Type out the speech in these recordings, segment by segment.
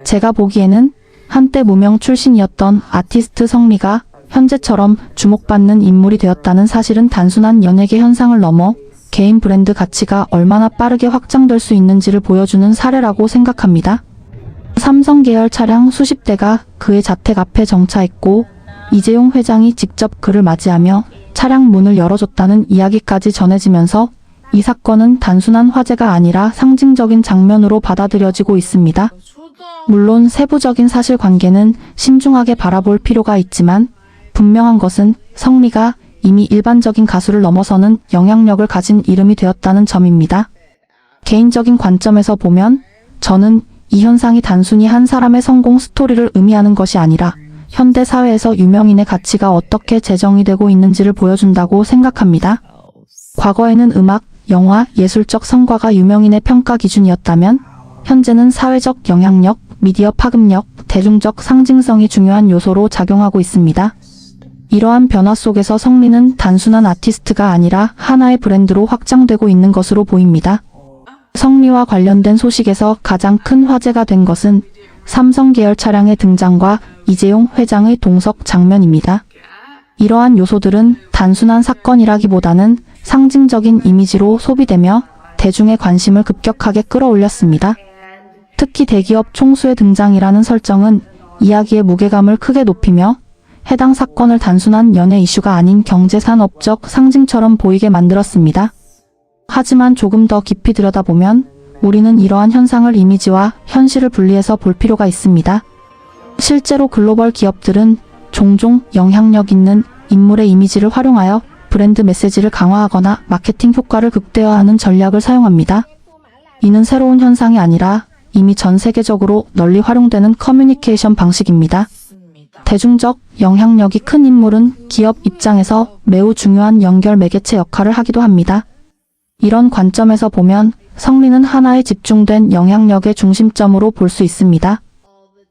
제가 보기에는 한때 무명 출신이었던 아티스트 성리가 현재처럼 주목받는 인물이 되었다는 사실은 단순한 연예계 현상을 넘어 개인 브랜드 가치가 얼마나 빠르게 확장될 수 있는지를 보여주는 사례라고 생각합니다. 삼성 계열 차량 수십 대가 그의 자택 앞에 정차했고 이재용 회장이 직접 그를 맞이하며 차량 문을 열어줬다는 이야기까지 전해지면서 이 사건은 단순한 화제가 아니라 상징적인 장면으로 받아들여지고 있습니다. 물론 세부적인 사실관계는 신중하게 바라볼 필요가 있지만 분명한 것은 성리가 이미 일반적인 가수를 넘어서는 영향력을 가진 이름이 되었다는 점입니다. 개인적인 관점에서 보면 저는 이 현상이 단순히 한 사람의 성공 스토리를 의미하는 것이 아니라 현대 사회에서 유명인의 가치가 어떻게 재정이 되고 있는지를 보여준다고 생각합니다. 과거에는 음악, 영화, 예술적 성과가 유명인의 평가 기준이었다면 현재는 사회적 영향력, 미디어 파급력, 대중적 상징성이 중요한 요소로 작용하고 있습니다. 이러한 변화 속에서 성리는 단순한 아티스트가 아니라 하나의 브랜드로 확장되고 있는 것으로 보입니다. 성리와 관련된 소식에서 가장 큰 화제가 된 것은 삼성 계열 차량의 등장과 이재용 회장의 동석 장면입니다. 이러한 요소들은 단순한 사건이라기보다는 상징적인 이미지로 소비되며 대중의 관심을 급격하게 끌어올렸습니다. 특히 대기업 총수의 등장이라는 설정은 이야기의 무게감을 크게 높이며 해당 사건을 단순한 연예 이슈가 아닌 경제산업적 상징처럼 보이게 만들었습니다. 하지만 조금 더 깊이 들여다보면 우리는 이러한 현상을 이미지와 현실을 분리해서 볼 필요가 있습니다. 실제로 글로벌 기업들은 종종 영향력 있는 인물의 이미지를 활용하여 브랜드 메시지를 강화하거나 마케팅 효과를 극대화하는 전략을 사용합니다. 이는 새로운 현상이 아니라 이미 전 세계적으로 널리 활용되는 커뮤니케이션 방식입니다. 대중적 영향력이 큰 인물은 기업 입장에서 매우 중요한 연결 매개체 역할을 하기도 합니다. 이런 관점에서 보면 성리는 하나의 집중된 영향력의 중심점으로 볼 수 있습니다.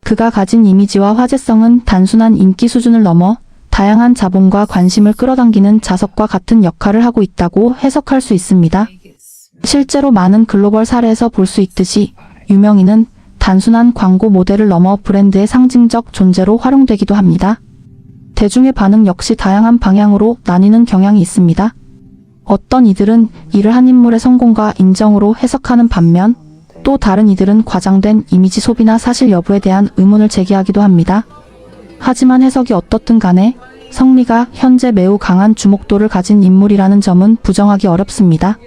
그가 가진 이미지와 화제성은 단순한 인기 수준을 넘어 다양한 자본과 관심을 끌어당기는 자석과 같은 역할을 하고 있다고 해석할 수 있습니다. 실제로 많은 글로벌 사례에서 볼 수 있듯이 유명인은 단순한 광고 모델을 넘어 브랜드의 상징적 존재로 활용되기도 합니다. 대중의 반응 역시 다양한 방향으로 나뉘는 경향이 있습니다. 어떤 이들은 이를 한 인물의 성공과 인정으로 해석하는 반면 또 다른 이들은 과장된 이미지 소비나 사실 여부에 대한 의문을 제기하기도 합니다. 하지만 해석이 어떻든 간에 성리가 현재 매우 강한 주목도를 가진 인물이라는 점은 부정하기 어렵습니다.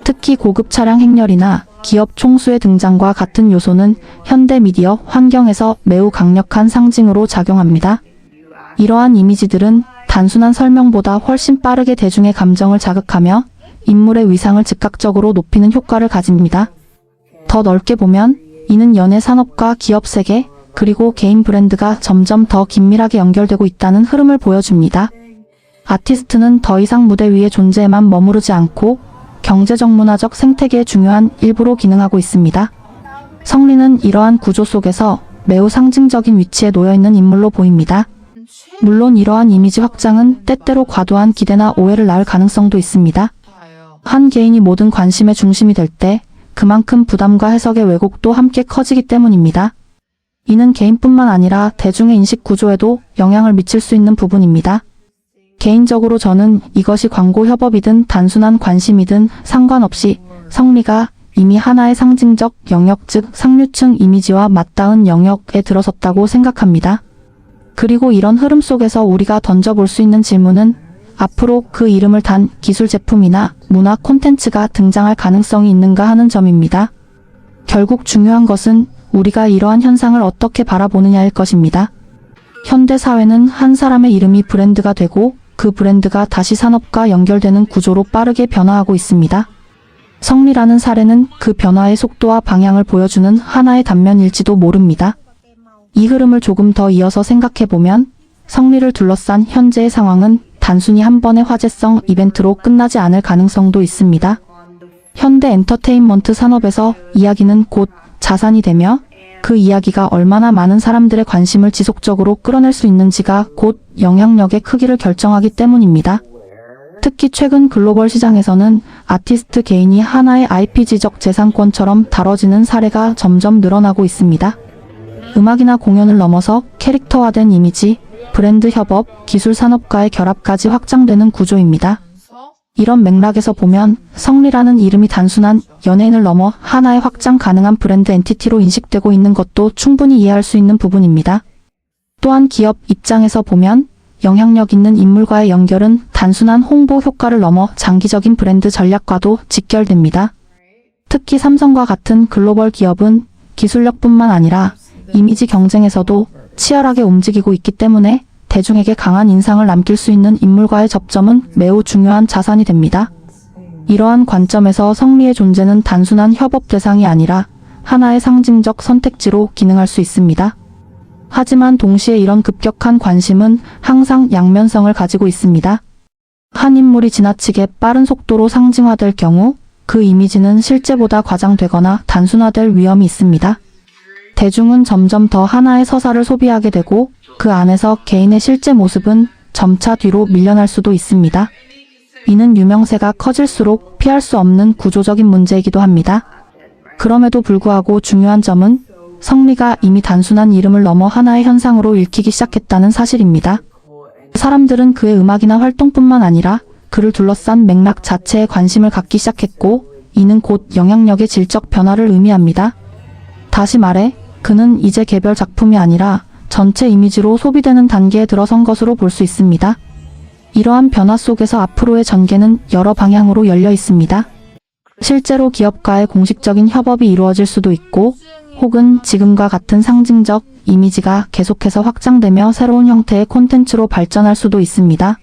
특히 고급 차량 행렬이나 기업 총수의 등장과 같은 요소는 현대 미디어 환경에서 매우 강력한 상징으로 작용합니다. 이러한 이미지들은 단순한 설명보다 훨씬 빠르게 대중의 감정을 자극하며 인물의 위상을 즉각적으로 높이는 효과를 가집니다. 더 넓게 보면 이는 연예 산업과 기업 세계, 그리고 개인 브랜드가 점점 더 긴밀하게 연결되고 있다는 흐름을 보여줍니다. 아티스트는 더 이상 무대 위의 존재에만 머무르지 않고 경제적 문화적 생태계의 중요한 일부로 기능하고 있습니다. 성리는 이러한 구조 속에서 매우 상징적인 위치에 놓여있는 인물로 보입니다. 물론 이러한 이미지 확장은 때때로 과도한 기대나 오해를 낳을 가능성도 있습니다. 한 개인이 모든 관심의 중심이 될 때 그만큼 부담과 해석의 왜곡도 함께 커지기 때문입니다. 이는 개인뿐만 아니라 대중의 인식 구조에도 영향을 미칠 수 있는 부분입니다. 개인적으로 저는 이것이 광고 협업이든 단순한 관심이든 상관없이 성리가 이미 하나의 상징적 영역 즉 상류층 이미지와 맞닿은 영역에 들어섰다고 생각합니다. 그리고 이런 흐름 속에서 우리가 던져볼 수 있는 질문은 앞으로 그 이름을 단 기술 제품이나 문화 콘텐츠가 등장할 가능성이 있는가 하는 점입니다. 결국 중요한 것은 우리가 이러한 현상을 어떻게 바라보느냐일 것입니다. 현대 사회는 한 사람의 이름이 브랜드가 되고 그 브랜드가 다시 산업과 연결되는 구조로 빠르게 변화하고 있습니다. 성리라는 사례는 그 변화의 속도와 방향을 보여주는 하나의 단면일지도 모릅니다. 이 흐름을 조금 더 이어서 생각해보면 성리를 둘러싼 현재의 상황은 단순히 한 번의 화제성 이벤트로 끝나지 않을 가능성도 있습니다. 현대 엔터테인먼트 산업에서 이야기는 곧 자산이 되며 그 이야기가 얼마나 많은 사람들의 관심을 지속적으로 끌어낼 수 있는지가 곧 영향력의 크기를 결정하기 때문입니다. 특히 최근 글로벌 시장에서는 아티스트 개인이 하나의 IP지적 재산권처럼 다뤄지는 사례가 점점 늘어나고 있습니다. 음악이나 공연을 넘어서 캐릭터화된 이미지, 브랜드 협업, 기술 산업과의 결합까지 확장되는 구조입니다. 이런 맥락에서 보면 성리라는 이름이 단순한 연예인을 넘어 하나의 확장 가능한 브랜드 엔티티로 인식되고 있는 것도 충분히 이해할 수 있는 부분입니다. 또한 기업 입장에서 보면 영향력 있는 인물과의 연결은 단순한 홍보 효과를 넘어 장기적인 브랜드 전략과도 직결됩니다. 특히 삼성과 같은 글로벌 기업은 기술력뿐만 아니라 이미지 경쟁에서도 치열하게 움직이고 있기 때문에 대중에게 강한 인상을 남길 수 있는 인물과의 접점은 매우 중요한 자산이 됩니다. 이러한 관점에서 성리의 존재는 단순한 협업 대상이 아니라 하나의 상징적 선택지로 기능할 수 있습니다. 하지만 동시에 이런 급격한 관심은 항상 양면성을 가지고 있습니다. 한 인물이 지나치게 빠른 속도로 상징화될 경우 그 이미지는 실제보다 과장되거나 단순화될 위험이 있습니다. 대중은 점점 더 하나의 서사를 소비하게 되고 그 안에서 개인의 실제 모습은 점차 뒤로 밀려날 수도 있습니다. 이는 유명세가 커질수록 피할 수 없는 구조적인 문제이기도 합니다. 그럼에도 불구하고 중요한 점은 성리가 이미 단순한 이름을 넘어 하나의 현상으로 읽히기 시작했다는 사실입니다. 사람들은 그의 음악이나 활동뿐만 아니라 그를 둘러싼 맥락 자체에 관심을 갖기 시작했고 이는 곧 영향력의 질적 변화를 의미합니다. 다시 말해 그는 이제 개별 작품이 아니라 전체 이미지로 소비되는 단계에 들어선 것으로 볼 수 있습니다. 이러한 변화 속에서 앞으로의 전개는 여러 방향으로 열려 있습니다. 실제로 기업과의 공식적인 협업이 이루어질 수도 있고 혹은 지금과 같은 상징적 이미지가 계속해서 확장되며 새로운 형태의 콘텐츠로 발전할 수도 있습니다.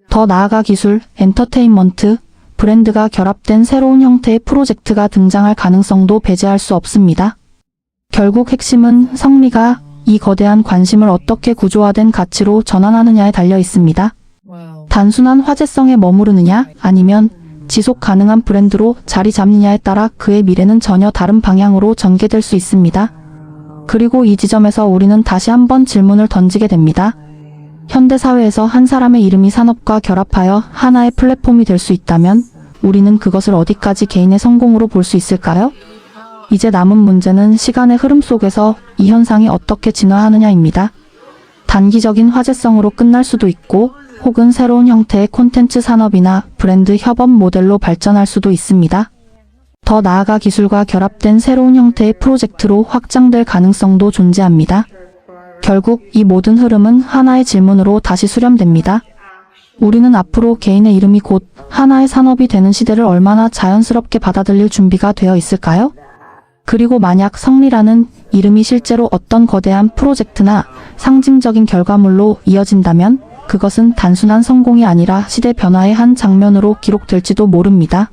더 나아가 기술, 엔터테인먼트, 브랜드가 결합된 새로운 형태의 프로젝트가 등장할 가능성도 배제할 수 없습니다. 결국 핵심은 성리가 이 거대한 관심을 어떻게 구조화된 가치로 전환하느냐에 달려 있습니다. 단순한 화제성에 머무르느냐 아니면 지속 가능한 브랜드로 자리 잡느냐에 따라 그의 미래는 전혀 다른 방향으로 전개될 수 있습니다. 그리고 이 지점에서 우리는 다시 한번 질문을 던지게 됩니다. 현대사회에서 한 사람의 이름이 산업과 결합하여 하나의 플랫폼이 될 수 있다면 우리는 그것을 어디까지 개인의 성공으로 볼 수 있을까요? 이제 남은 문제는 시간의 흐름 속에서 이 현상이 어떻게 진화하느냐입니다. 단기적인 화제성으로 끝날 수도 있고 혹은 새로운 형태의 콘텐츠 산업이나 브랜드 협업 모델로 발전할 수도 있습니다. 더 나아가 기술과 결합된 새로운 형태의 프로젝트로 확장될 가능성도 존재합니다. 결국 이 모든 흐름은 하나의 질문으로 다시 수렴됩니다. 우리는 앞으로 개인의 이름이 곧 하나의 산업이 되는 시대를 얼마나 자연스럽게 받아들일 준비가 되어 있을까요? 그리고 만약 성리라는 이름이 실제로 어떤 거대한 프로젝트나 상징적인 결과물로 이어진다면 그것은 단순한 성공이 아니라 시대 변화의 한 장면으로 기록될지도 모릅니다.